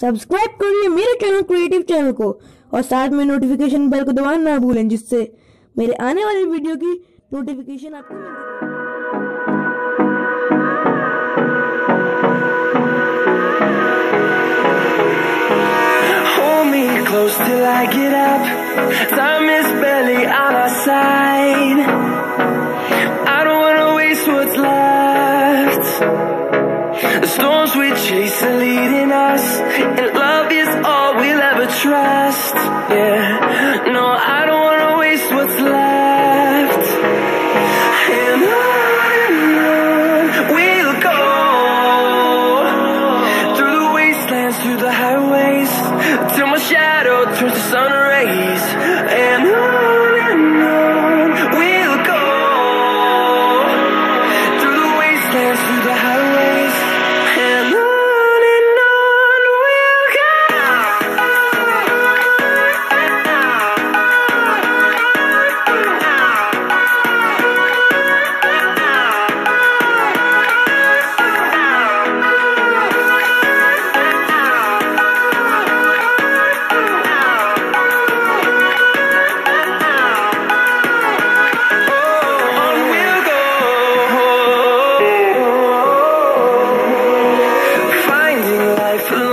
Subscribe करिए मेरे channel creative channel को और साथ में नोटिफिकेशन बेल को दबाना ना भूलें, जिससे मेरे आने वाली वीडियो की नोटिफिकेशन आपको मिल सके। Hold me close till I get up. Time is barely on our side. I don't wanna waste what's left. The storms we chase are leading us, and love is all we'll ever trust. Yeah, no, I don't wanna waste what's left. And on we'll go, through the wastelands, through the highways, till my shadow turns to sun rays. And on we'll go, through the wastelands, through the highways, and on we'll go. Finding life alone.